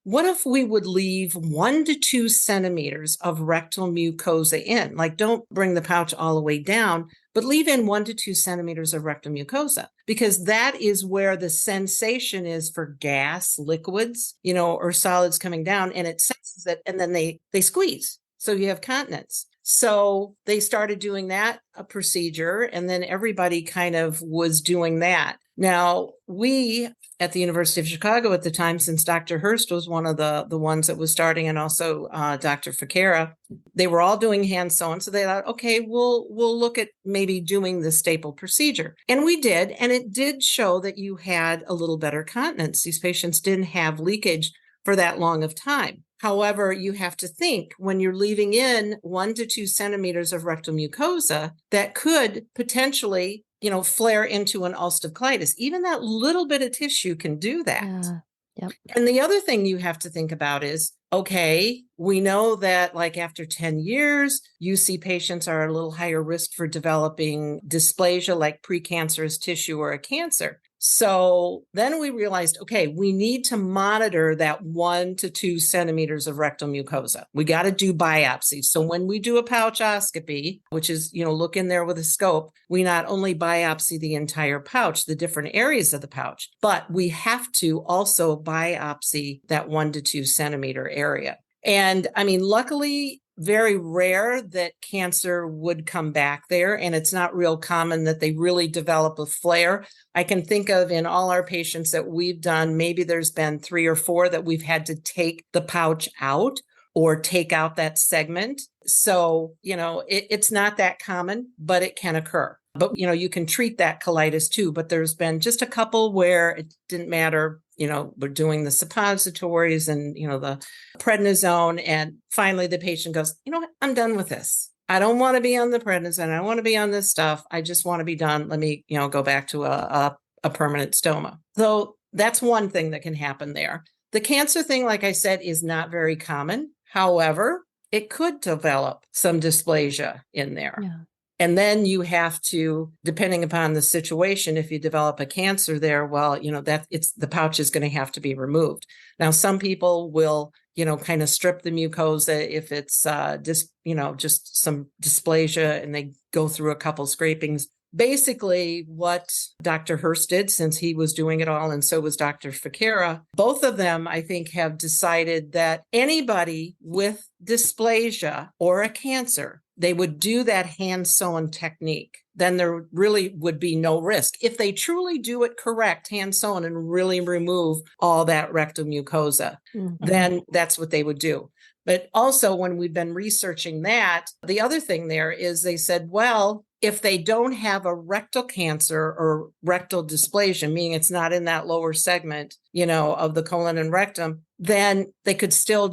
Speaker 3: what if we would leave 1 to 2 centimeters of rectal mucosa in? Like, don't bring the pouch all the way down, but leave in 1 to 2 centimeters of rectal mucosa, because that is where the sensation is for gas, liquids, or solids coming down, and it senses it, and then they squeeze. So you have continence. So they started doing that procedure, and then everybody kind of was doing that. Now, we at the University of Chicago at the time, since Dr. Hurst was one of the ones that was starting, and also Dr. Ficara, they were all doing hand sewn. So they thought, okay, we'll look at maybe doing the staple procedure. And we did, and it did show that you had a little better continence. These patients didn't have leakage for that long of time. However, you have to think, when you're leaving in 1 to 2 centimeters of rectal mucosa, that could potentially, flare into an ulcerative colitis. Even that little bit of tissue can do that.
Speaker 1: Yeah. Yep.
Speaker 3: And the other thing you have to think about is, okay, we know that like after 10 years, UC patients are a little higher risk for developing dysplasia like precancerous tissue or a cancer. So then we realized, okay, we need to monitor that 1 to 2 centimeters of rectal mucosa. We got to do biopsies. So when we do a pouchoscopy, which is, look in there with a scope, we not only biopsy the entire pouch, the different areas of the pouch, but we have to also biopsy that 1 to 2 centimeter area. And I mean, luckily, very rare that cancer would come back there, and it's not real common that they really develop a flare. I can think of, in all our patients that we've done, maybe there's been 3 or 4 that we've had to take the pouch out or take out that segment. So, it's not that common, but it can occur. But, you can treat that colitis too. But there's been just a couple where it didn't matter. We're doing the suppositories and, the prednisone. And finally, the patient goes, I'm done with this. I don't want to be on the prednisone. I don't want to be on this stuff. I just want to be done. Let me, go back to a permanent stoma. So that's one thing that can happen there. The cancer thing, like I said, is not very common. However, it could develop some dysplasia in there.
Speaker 1: Yeah.
Speaker 3: And then you have to, depending upon the situation, if you develop a cancer there, well, the pouch is going to have to be removed. Now, some people will, kind of strip the mucosa if it's just some dysplasia, and they go through a couple scrapings. Basically, what Dr. Hurst did, since he was doing it all, and so was Dr. Ficara, both of them, I think, have decided that anybody with dysplasia or a cancer, they would do that hand-sewn technique. Then there really would be no risk. If they truly do it correct, hand-sewn, and really remove all that rectal mucosa, then that's what they would do. But also, when we've been researching that, the other thing there is they said, well, if they don't have a rectal cancer or rectal dysplasia, meaning it's not in that lower segment, of the colon and rectum, then they could still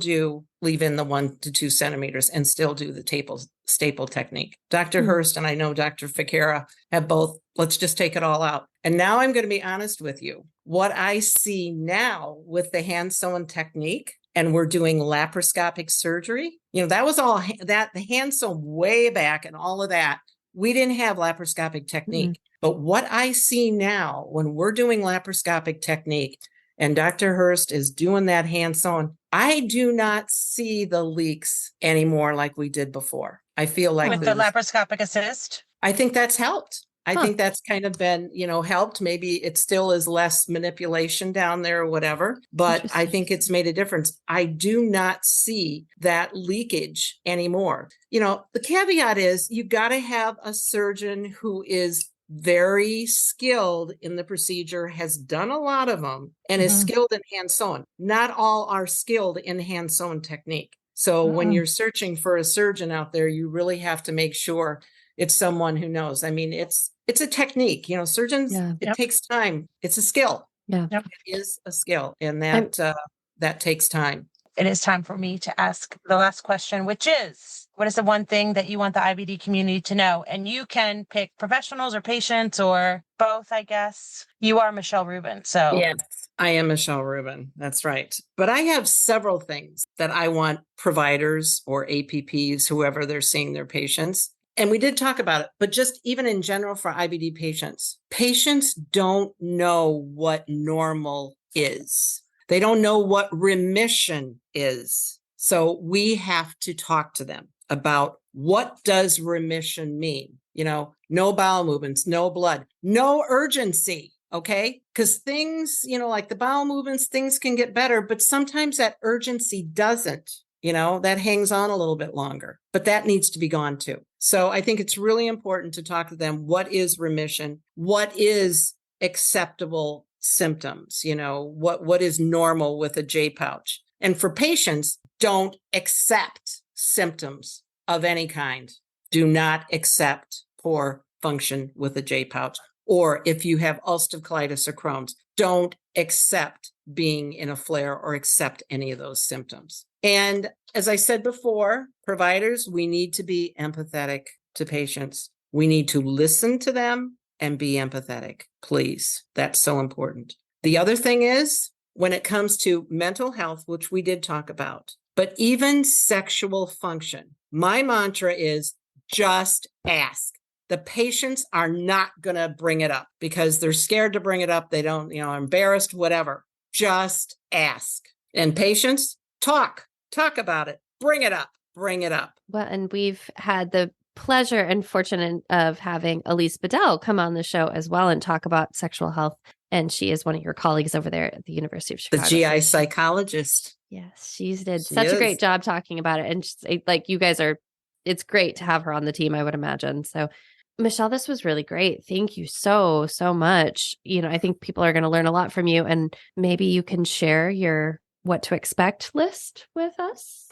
Speaker 3: leave in the 1 to 2 centimeters and still do the staple technique. Dr. Hurst and I know Dr. Ficara have both, let's just take it all out. And now I'm going to be honest with you. What I see now with the hand-sewn technique, and we're doing laparoscopic surgery, that was all that, the hand-sewn way back and all of that. We didn't have laparoscopic technique. But what I see now when we're doing laparoscopic technique, and Dr. Hurst is doing that hand-sewn, I do not see the leaks anymore like we did before. I feel like
Speaker 2: With the laparoscopic assist?
Speaker 3: I think that's helped. I
Speaker 1: Huh.
Speaker 3: think that's kind of been, helped. Maybe it still is less manipulation down there or whatever, but I
Speaker 1: Interesting.
Speaker 3: think it's made a difference. I do not see that leakage anymore. The caveat is you got to have a surgeon who is very skilled in the procedure, has done a lot of them, and is skilled in hand sewn. Not all are skilled in hand sewn technique. So when you're searching for a surgeon out there, you really have to make sure it's someone who knows. I mean, it's a technique, surgeons, it takes time. It's a skill.
Speaker 1: Yeah.
Speaker 2: Yep.
Speaker 3: It is a skill, and that takes time.
Speaker 2: It is time for me to ask the last question, which is, what is the one thing that you want the IBD community to know? And you can pick professionals or patients or both, I guess. You are Michele Rubin. So
Speaker 3: yes, I am Michele Rubin. That's right. But I have several things that I want providers or APPs, whoever they're seeing their patients. And we did talk about it, but just even in general for IBD patients don't know what normal is. They don't know what remission is. So we have to talk to them about what does remission mean? No bowel movements, no blood, no urgency. Okay. Because things, like the bowel movements, things can get better, but sometimes that urgency doesn't. That hangs on a little bit longer, but that needs to be gone too. So I think it's really important to talk to them. What is remission? What is acceptable symptoms? What is normal with a J pouch? And for patients, don't accept symptoms of any kind. Do not accept poor function with a J pouch. Or if you have ulcerative colitis or Crohn's, don't accept being in a flare or accept any of those symptoms. And as I said before, providers, we need to be empathetic to patients. We need to listen to them and be empathetic, please. That's so important. The other thing is, when it comes to mental health, which we did talk about, but even sexual function, my mantra is just ask. The patients are not going to bring it up because they're scared to bring it up. They don't, embarrassed, whatever. Just ask. And patients, talk about it. Bring it up.
Speaker 1: Well, and we've had the pleasure and fortune of having Elise Bedell come on the show as well and talk about sexual health. And she is one of your colleagues over there at the University of Chicago.
Speaker 3: The GI psychologist.
Speaker 1: Yes, she did such a great job talking about it. And like you guys it's great to have her on the team, I would imagine. So Michele, this was really great. Thank you so, so much. I think people are going to learn a lot from you, and maybe you can share your what to expect list with us.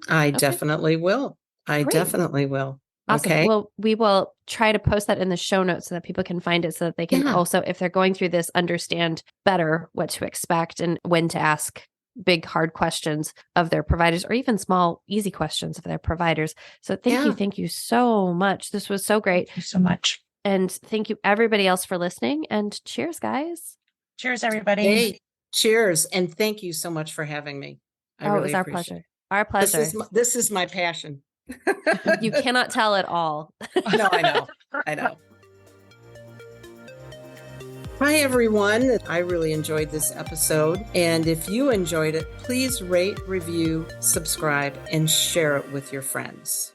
Speaker 3: I definitely will. Definitely will.
Speaker 1: Awesome.
Speaker 3: Okay.
Speaker 1: Well, we will try to post that in the show notes so that people can find it, so that they can also, if they're going through this, understand better what to expect and when to ask big, hard questions of their providers, or even small, easy questions of their providers. So thank you so much. This was so great.
Speaker 2: Thank you so much.
Speaker 1: And thank you everybody else for listening, and cheers, guys.
Speaker 2: Cheers, everybody.
Speaker 3: Hey, cheers. And thank you so much for having me.
Speaker 1: It was our pleasure. Our pleasure.
Speaker 3: This is my passion.
Speaker 1: You cannot tell at all.
Speaker 3: No, I know. Hi, everyone. I really enjoyed this episode. And if you enjoyed it, please rate, review, subscribe, and share it with your friends.